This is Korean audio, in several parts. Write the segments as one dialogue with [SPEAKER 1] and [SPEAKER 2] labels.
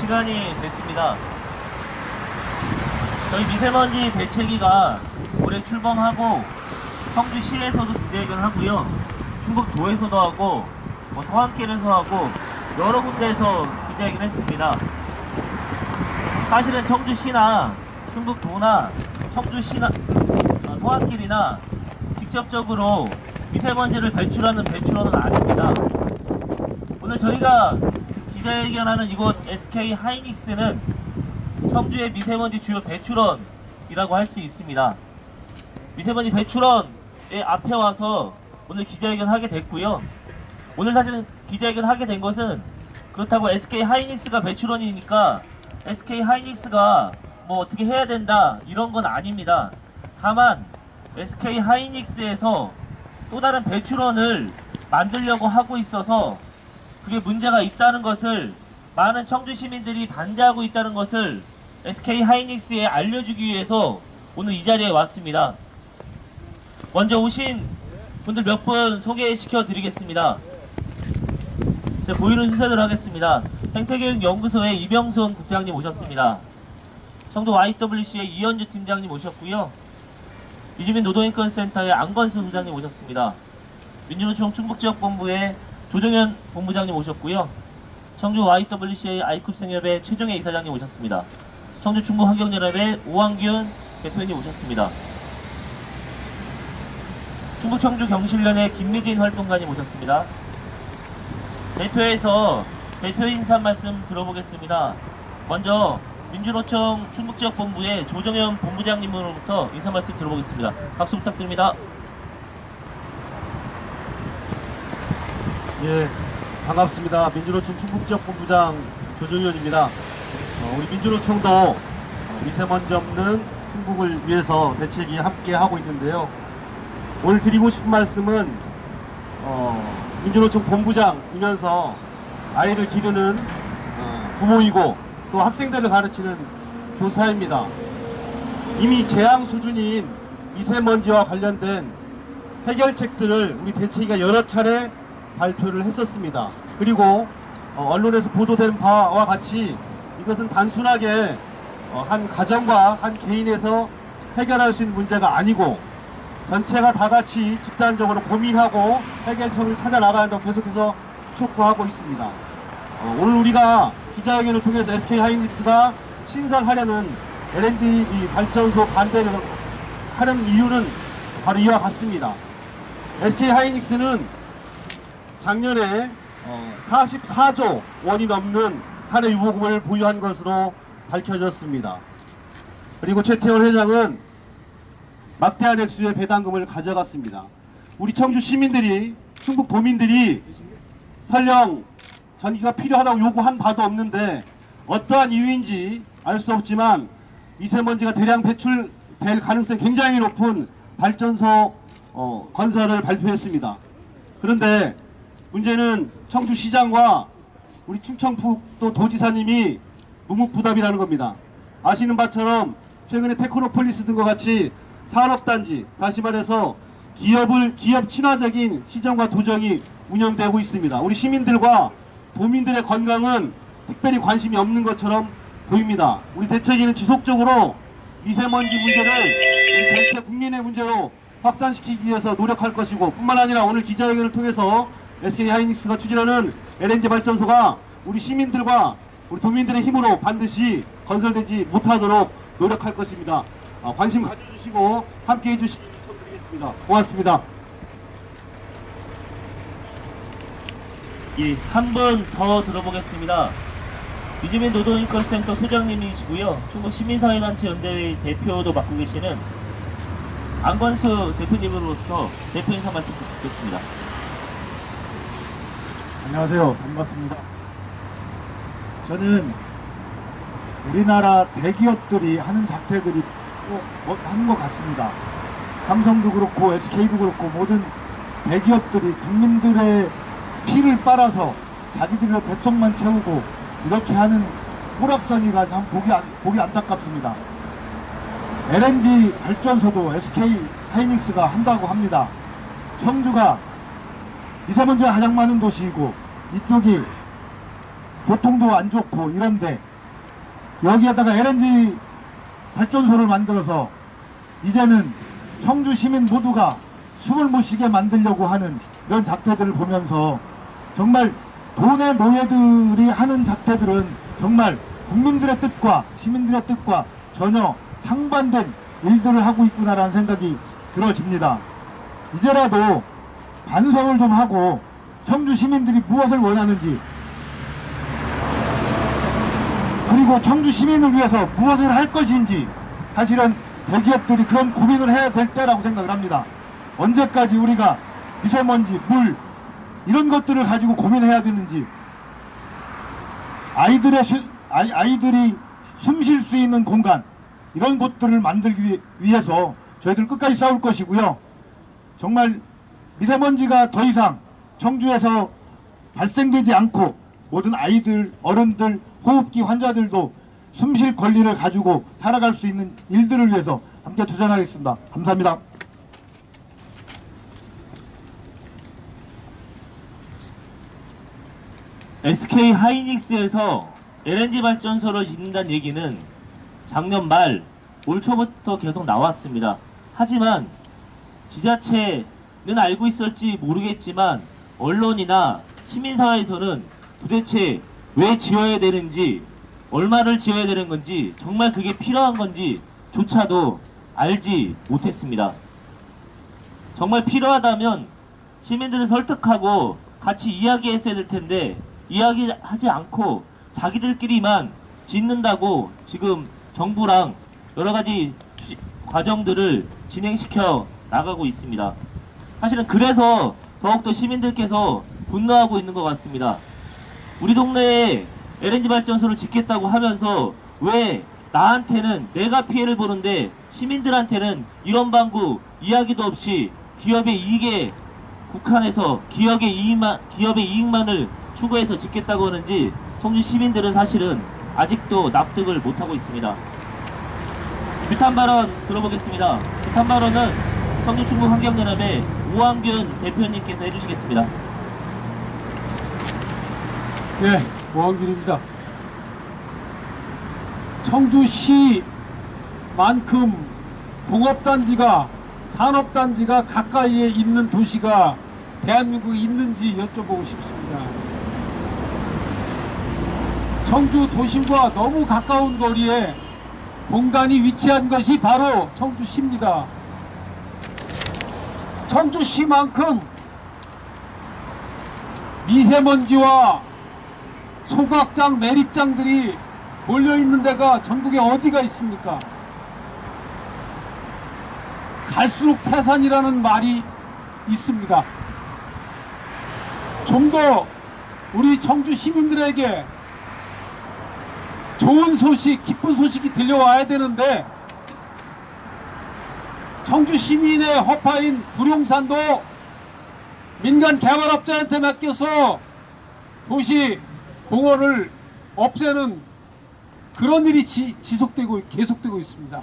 [SPEAKER 1] 시간이 됐습니다. 저희 미세먼지 대책위가 올해 출범하고 청주시에서도 기자회견을 하고요, 충북도에서도 하고 성안길에서 하고 여러 군데에서 기자회견을 했습니다. 사실은 청주시나 충북도나 청주시나 성안길이나 직접적으로 미세먼지를 배출하는 배출원은 아닙니다. 오늘 저희가 기자회견하는 이곳 SK 하이닉스는 청주의 미세먼지 주요 배출원이라고 할 수 있습니다. 미세먼지 배출원의 앞에 와서 오늘 기자회견 하게 됐고요. 오늘 사실은 기자회견 하게 된 것은 그렇다고 SK 하이닉스가 배출원이니까 SK 하이닉스가 뭐 어떻게 해야 된다 이런 건 아닙니다. 다만 SK 하이닉스에서 또 다른 배출원을 만들려고 하고 있어서 그게 문제가 있다는 것을 많은 청주 시민들이 반대하고 있다는 것을 SK 하이닉스에 알려주기 위해서 오늘 이 자리에 왔습니다. 먼저 오신 분들 몇 분 소개시켜 드리겠습니다. 제가 보이는 순서대로 하겠습니다. 생태교육연구소의 이병손 국장님 오셨습니다. 청도 YWC의 이현주 팀장님 오셨고요. 이주민 노동인권센터의 안건수 소장님 오셨습니다. 민주노총 충북지역본부의 조정현 본부장님 오셨고요. 청주 YWC의 아이쿱생협의 최종혜 이사장님 오셨습니다. 청주 충북환경연합의 오한균 대표님 오셨습니다. 충북 청주 경실련의 김미진 활동가님 오셨습니다. 대표에서 대표 인사 말씀 들어보겠습니다. 먼저 민주노총 충북지역본부의 조정현 본부장님으로부터 인사 말씀 들어보겠습니다. 박수 부탁드립니다.
[SPEAKER 2] 예, 반갑습니다. 민주노총 충북지역본부장 조정현입니다. 우리 민주노총도 미세먼지 없는 충북을 위해서 대책이 함께 하고 있는데요. 오늘 드리고 싶은 말씀은 민주노총 본부장이면서 아이를 기르는 부모이고 또 학생들을 가르치는 교사입니다. 이미 재앙 수준인 미세먼지와 관련된 해결책들을 우리 대책위가 여러 차례 발표를 했었습니다. 그리고 언론에서 보도된 바와 같이 이것은 단순하게 한 가정과 한 개인에서 해결할 수 있는 문제가 아니고 전체가 다 같이 집단적으로 고민하고 해결책을 찾아 나가는다고 계속해서 촉구하고 있습니다. 오늘 우리가 기자회견을 통해서 SK 하이닉스가 신설하려는 LNG 발전소 반대를 하는 이유는 바로 이와 같습니다. SK 하이닉스는 작년에 44조 원이 넘는 사례유보금을 보유한 것으로 밝혀졌습니다. 그리고 최태원 회장은 막대한 액수의 배당금을 가져갔습니다. 우리 청주 시민들이, 충북 도민들이 설령 전기가 필요하다고 요구한 바도 없는데 어떠한 이유인지 알 수 없지만 미세먼지가 대량 배출될 가능성이 굉장히 높은 발전소 건설을 발표했습니다. 그런데 문제는 청주시장과 우리 충청북도 도지사님이 묵묵부답이라는 겁니다. 아시는 바처럼 최근에 테크노폴리스 등과 같이 산업단지, 다시 말해서 기업 친화적인 시정과 도정이 운영되고 있습니다. 우리 시민들과 도민들의 건강은 특별히 관심이 없는 것처럼 보입니다. 우리 대책위는 지속적으로 미세먼지 문제를 우리 전체 국민의 문제로 확산시키기 위해서 노력할 것이고, 뿐만 아니라 오늘 기자회견을 통해서 SK 하이닉스가 추진하는 LNG 발전소가 우리 시민들과 우리 도민들의 힘으로 반드시 건설되지 못하도록 노력할 것입니다. 관심 가져주시고 함께 해주시기 부탁드리겠습니다. 고맙습니다.
[SPEAKER 1] 예, 한 분 더 들어보겠습니다. 이주민 노동인권센터 소장님이시고요, 충북시민사회단체 연대회 대표도 맡고 계시는 안건수 대표님으로서 대표 인사 말씀 듣겠습니다.
[SPEAKER 3] 안녕하세요. 반갑습니다. 저는 우리나라 대기업들이 하는 작태들이 하는 것 같습니다. 삼성도 그렇고 SK도 그렇고 모든 대기업들이 국민들의 피를 빨아서 자기들의 배통만 채우고 이렇게 하는 호락선이가 참 보기 안타깝습니다. LNG 발전소도 SK 하이닉스가 한다고 합니다. 청주가 미세먼지가 가장 많은 도시이고 이쪽이 교통도 안 좋고 이런데 여기에다가 LNG 발전소를 만들어서 이제는 청주 시민 모두가 숨을 못 쉬게 만들려고 하는 이런 작태들을 보면서 정말 돈의 노예들이 하는 작태들은 정말 국민들의 뜻과 시민들의 뜻과 전혀 상반된 일들을 하고 있구나라는 생각이 들어집니다. 이제라도 반성을 좀 하고 청주 시민들이 무엇을 원하는지, 그리고 청주 시민을 위해서 무엇을 할 것인지 사실은 대기업들이 그런 고민을 해야 될 때라고 생각을 합니다. 언제까지 우리가 미세먼지, 물 이런 것들을 가지고 고민해야 되는지, 아이들이 숨 쉴 수 있는 공간 이런 곳들을 만들기 위해서 저희들 끝까지 싸울 것이고요. 정말 미세먼지가 더 이상 청주에서 발생되지 않고 모든 아이들, 어른들, 호흡기 환자들도 숨 쉴 권리를 가지고 살아갈 수 있는 일들을 위해서 함께 투쟁하겠습니다. 감사합니다.
[SPEAKER 1] SK 하이닉스에서 LNG 발전소를 짓는다는 얘기는 작년 말, 올 초부터 계속 나왔습니다. 하지만 지자체는 알고 있을지 모르겠지만 언론이나 시민사회에서는 도대체 왜 지어야 되는지, 얼마를 지어야 되는 건지, 정말 그게 필요한 건지 조차도 알지 못했습니다. 정말 필요하다면 시민들을 설득하고 같이 이야기했어야 될 텐데 이야기하지 않고 자기들끼리만 짓는다고 지금 정부랑 여러 가지 과정들을 진행시켜 나가고 있습니다. 사실은 그래서 더욱더 시민들께서 분노하고 있는 것 같습니다. 우리 동네에 LNG 발전소를 짓겠다고 하면서 왜 나한테는 내가 피해를 보는데 시민들한테는 이런 방구 이야기도 없이 기업의 이익에 국한해서 기업의 이익만을 추구해서 짓겠다고 하는지 청주 시민들은 사실은 아직도 납득을 못하고 있습니다. 규탄 발언 들어보겠습니다. 규탄 발언은 청주충북환경연합의 오한균 대표님께서 해주시겠습니다.
[SPEAKER 4] 네, 오한균입니다. 청주시만큼 공업단지가, 산업단지가 가까이에 있는 도시가 대한민국에 있는지 여쭤보고 싶습니다. 청주 도심과 너무 가까운 거리에 공단이 위치한 것이 바로 청주시입니다. 청주시만큼 미세먼지와 소각장, 매립장들이 몰려있는 데가 전국에 어디가 있습니까? 갈수록 태산이라는 말이 있습니다. 좀 더 우리 청주 시민들에게 좋은 소식, 기쁜 소식이 들려와야 되는데 청주 시민의 허파인 구룡산도 민간 개발업자한테 맡겨서 도시 공원을 없애는 그런 일이 계속되고 있습니다.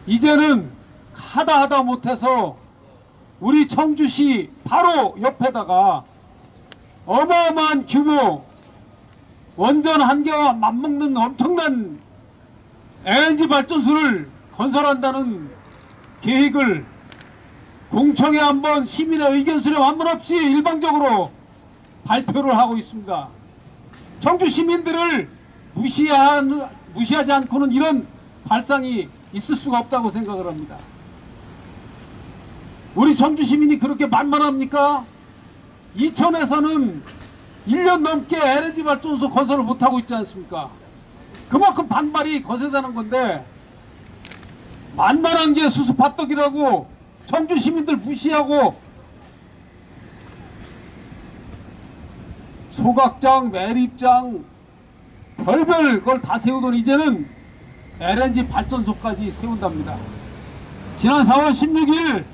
[SPEAKER 4] 이제는 하다 못해서 우리 청주시 바로 옆에다가 어마어마한 규모 원전 한 개와 맞먹는 엄청난 LNG 발전소를 건설한다는 계획을 공청회 한번, 시민의 의견 수렴 한번 없이 일방적으로 발표를 하고 있습니다. 청주 시민들을 무시하지 않고는 이런 발상이 있을 수가 없다고 생각을 합니다. 우리 청주 시민이 그렇게 만만합니까? 이천에서는 1년 넘게 LNG 발전소 건설을 못하고 있지 않습니까? 그만큼 반발이 거세다는 건데 만만한 게 수수팥떡이라고 청주 시민들 무시하고 소각장, 매립장 별별 걸 다 세우더니 이제는 LNG 발전소까지 세운답니다. 지난 4월 16일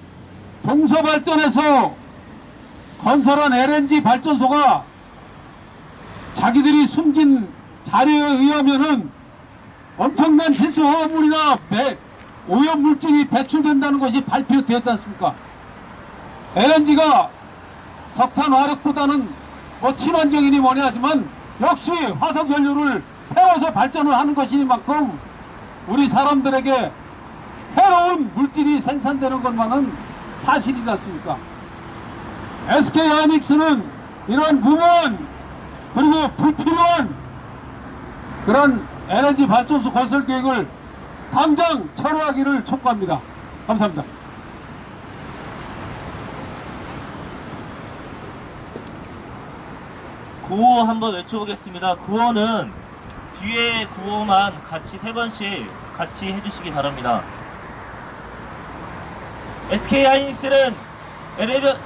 [SPEAKER 4] 동서발전에서 건설한 LNG 발전소가 자기들이 숨긴 자료에 의하면은 엄청난 실수화합물이나 오염물질이 배출된다는 것이 발표되었지 않습니까? LNG가 석탄 화력보다는 친환경이니 뭐니 하지만 역시 화석연료를 태워서 발전을 하는 것이니만큼 우리 사람들에게 해로운 물질이 생산되는 것만은 사실이지 않습니까? SK 하이닉스는 이런 무모한 그리고 불필요한 그런 LNG 발전소 건설 계획을 당장 철회하기를 촉구합니다. 감사합니다.
[SPEAKER 1] 구호 한번 외쳐보겠습니다. 구호는 뒤에 구호만 같이 3번씩 같이 해주시기 바랍니다. SK 하이닉스는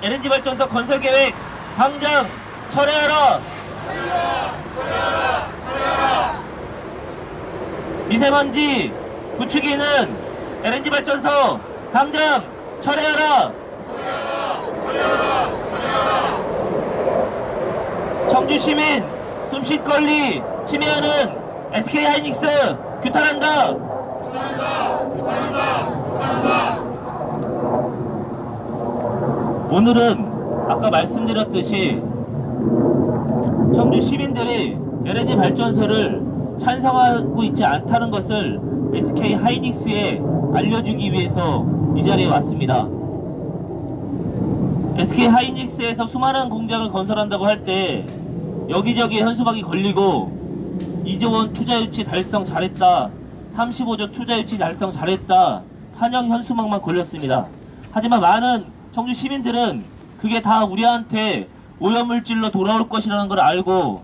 [SPEAKER 1] LNG 발전소 건설 계획 당장 철회하라! 미세먼지 부추기는 LNG 발전소 당장 철회하라! 청주 시민 숨쉴 권리 침해하는 SK 하이닉스 규탄한다! 오늘은 아까 말씀드렸듯이 청주 시민들이 LNG 발전소를 찬성하고 있지 않다는 것을 SK 하이닉스에 알려주기 위해서 이 자리에 왔습니다. SK 하이닉스에서 수많은 공장을 건설한다고 할 때 여기저기 현수막이 걸리고 2조 원 투자 유치 달성 잘했다, 35조 투자 유치 달성 잘했다, 환영 현수막만 걸렸습니다. 하지만 많은 청주 시민들은 그게 다 우리한테 오염물질로 돌아올 것이라는 걸 알고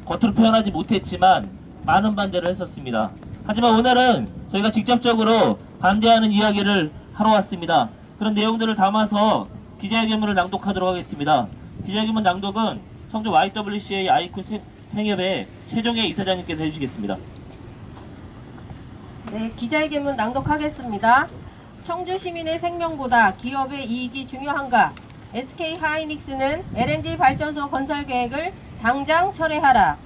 [SPEAKER 1] 겉으로 표현하지 못했지만 많은 반대를 했었습니다. 하지만 오늘은 저희가 직접적으로 반대하는 이야기를 하러 왔습니다. 그런 내용들을 담아서 기자회견문을 낭독하도록 하겠습니다. 기자회견문 낭독은 청주 YWCA 아이쿠 생협의 최종혜 이사장님께서 해주시겠습니다.
[SPEAKER 5] 네, 기자회견문 낭독하겠습니다. 청주 시민의 생명보다 기업의 이익이 중요한가? SK 하이닉스는 LNG 발전소 건설 계획을 당장 철회하라.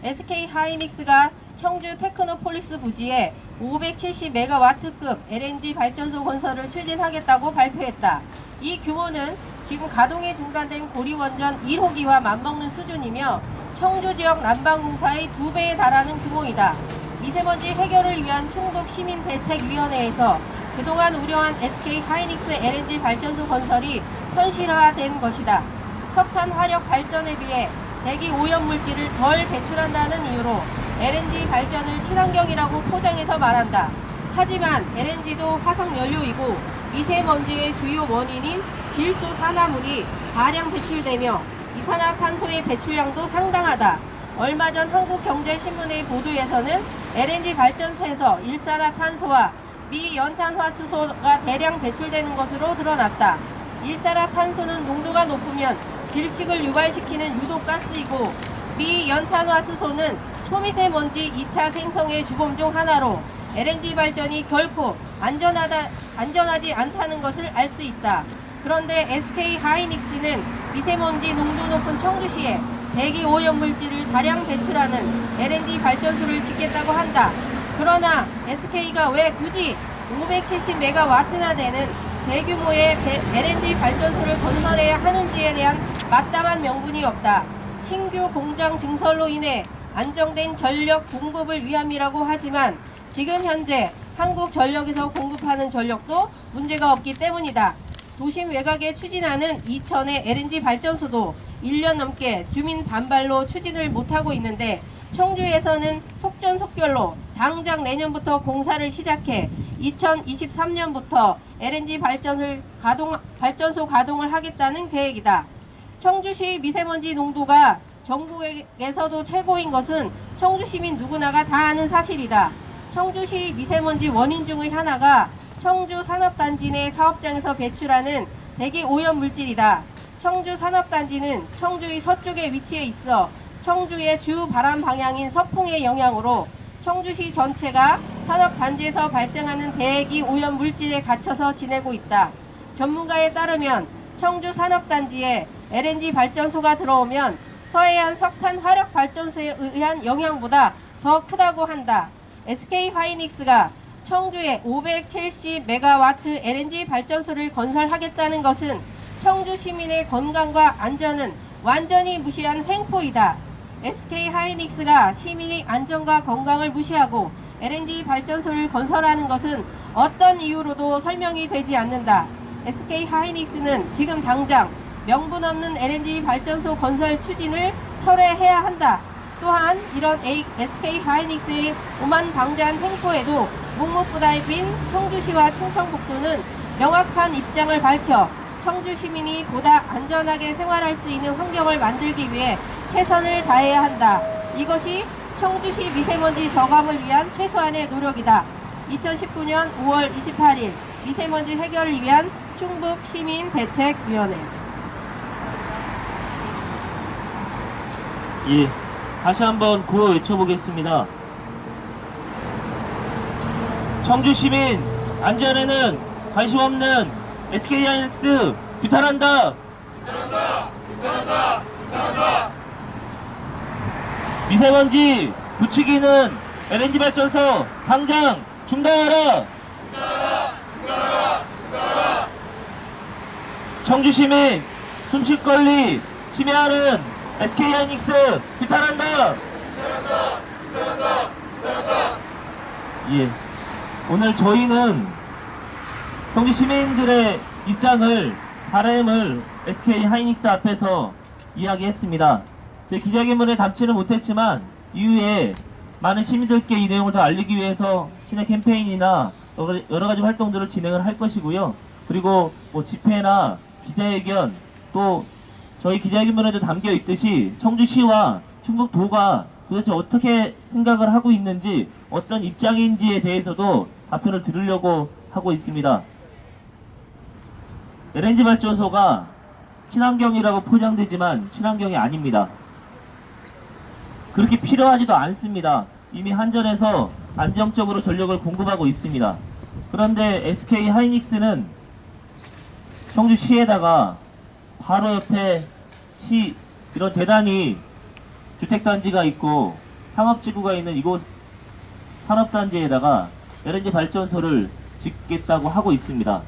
[SPEAKER 5] SK 하이닉스가 청주 테크노폴리스 부지에 570메가와트급 LNG 발전소 건설을 추진하겠다고 발표했다. 이 규모는 지금 가동이 중단된 고리원전 1호기와 맞먹는 수준이며 청주 지역 난방공사의 2배에 달하는 규모이다. 미세먼지 해결을 위한 충북시민대책위원회에서 그동안 우려한 SK 하이닉스 LNG 발전소 건설이 현실화된 것이다. 석탄 화력 발전에 비해 대기 오염물질을 덜 배출한다는 이유로 LNG 발전을 친환경이라고 포장해서 말한다. 하지만 LNG도 화석연료이고 미세먼지의 주요 원인인 질소 산화물이 다량 배출되며 이산화탄소의 배출량도 상당하다. 얼마 전 한국경제신문의 보도에서는 LNG 발전소에서 일산화탄소와 미연탄화수소가 대량 배출되는 것으로 드러났다. 일산화탄소는 농도가 높으면 질식을 유발시키는 유독가스이고 미연탄화수소는 초미세먼지 2차 생성의 주범 중 하나로 LNG 발전이 결코 안전하지 않다는 것을 알 수 있다. 그런데 SK 하이닉스는 미세먼지 농도 높은 청주시에 대기 오염물질을 다량 배출하는 LNG 발전소를 짓겠다고 한다. 그러나 SK가 왜 굳이 570메가와트나 되는 대규모의 LNG 발전소를 건설해야 하는지에 대한 마땅한 명분이 없다. 신규 공장 증설로 인해 안정된 전력 공급을 위함이라고 하지만 지금 현재 한국전력에서 공급하는 전력도 문제가 없기 때문이다. 도심 외곽에 추진하는 이천의 LNG 발전소도 1년 넘게 주민 반발로 추진을 못하고 있는데 청주에서는 속전속결로 당장 내년부터 공사를 시작해 2023년부터 LNG 발전소 가동을 하겠다는 계획이다. 청주시 미세먼지 농도가 전국에서도 최고인 것은 청주시민 누구나가 다 아는 사실이다. 청주시 미세먼지 원인 중의 하나가 청주 산업단지 내 사업장에서 배출하는 대기 오염물질이다. 청주 산업단지는 청주의 서쪽에 위치해 있어 청주의 주 바람 방향인 서풍의 영향으로 청주시 전체가 산업단지에서 발생하는 대기 오염물질에 갇혀서 지내고 있다. 전문가에 따르면 청주 산업단지에 LNG 발전소가 들어오면 서해안 석탄 화력 발전소에 의한 영향보다 더 크다고 한다. SK 하이닉스가 청주에 570메가와트 LNG 발전소를 건설하겠다는 것은 청주 시민의 건강과 안전은 완전히 무시한 횡포이다. SK 하이닉스가 시민의 안전과 건강을 무시하고 LNG 발전소를 건설하는 것은 어떤 이유로도 설명이 되지 않는다. SK 하이닉스는 지금 당장 명분 없는 LNG 발전소 건설 추진을 철회해야 한다. 또한 이런 SK 하이닉스의 오만방자한 행포에도 묵묵부답인 청주시와 충청북도는 명확한 입장을 밝혀 청주 시민이 보다 안전하게 생활할 수 있는 환경을 만들기 위해 최선을 다해야 한다. 이것이 청주시 미세먼지 저감을 위한 최소한의 노력이다. 2019년 5월 28일 미세먼지 해결을 위한 충북시민대책위원회.
[SPEAKER 1] 예, 다시 한번 구호 외쳐보겠습니다. 청주 시민 안전에는 관심 없는 SK 하이닉스 규탄한다. 미세먼지 부추기는 LNG 발전소 당장 중단하라. 청주 시민 숨쉴 권리 침해하는 SK 하이닉스 규탄한다. 예, 오늘 저희는 청주 시민들의 입장을, 바람을 SK 하이닉스 앞에서 이야기했습니다. 저희 기자회견문에 담지는 못했지만 이후에 많은 시민들께 이 내용을 더 알리기 위해서 시내 캠페인이나 여러 가지 활동들을 진행을 할 것이고요. 그리고 뭐 집회나 기자회견, 또 저희 기자회견문에도 담겨 있듯이 청주시와 충북도가 도대체 어떻게 생각을 하고 있는지, 어떤 입장인지에 대해서도 답변을 들으려고 하고 있습니다. LNG 발전소가 친환경이라고 포장되지만 친환경이 아닙니다. 그렇게 필요하지도 않습니다. 이미 한전에서 안정적으로 전력을 공급하고 있습니다. 그런데 SK 하이닉스는 청주시에다가 바로 옆에 이런 대단히 주택단지가 있고 상업지구가 있는 이곳 산업단지에다가 LNG 발전소를 짓겠다고 하고 있습니다.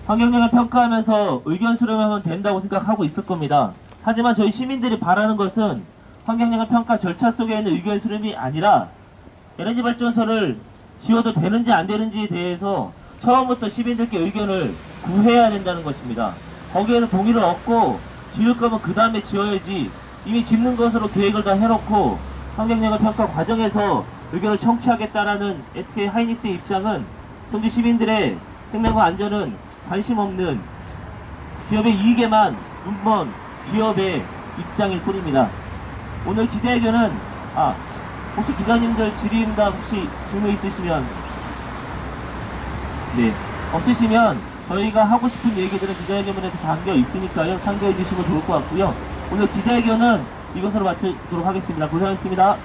[SPEAKER 1] 환경영향을 평가하면서 의견 수렴하면 된다고 생각하고 있을 겁니다. 하지만 저희 시민들이 바라는 것은 환경영향 평가 절차 속에 있는 의견 수렴이 아니라 LNG 발전소를 지어도 되는지 안 되는지에 대해서 처음부터 시민들께 의견을 구해야 된다는 것입니다. 거기에서 동의를 얻고 지을 거면 그 다음에 지어야지, 이미 짓는 것으로 계획을 다 해놓고 환경영향 평가 과정에서 의견을 청취하겠다라는 SK 하이닉스의 입장은 청주 시민들의 생명과 안전은 관심 없는 기업의 이익에만 눈먼 기업의 입장일 뿐입니다. 오늘 기자회견은 혹시 기자님들 질의응답 혹시 질문 있으시면 없으시면 저희가 하고 싶은 얘기들은 기자회견문에 담겨 있으니까요. 참고해 주시면 좋을 것 같고요. 오늘 기자회견은 이것으로 마치도록 하겠습니다. 고생하셨습니다.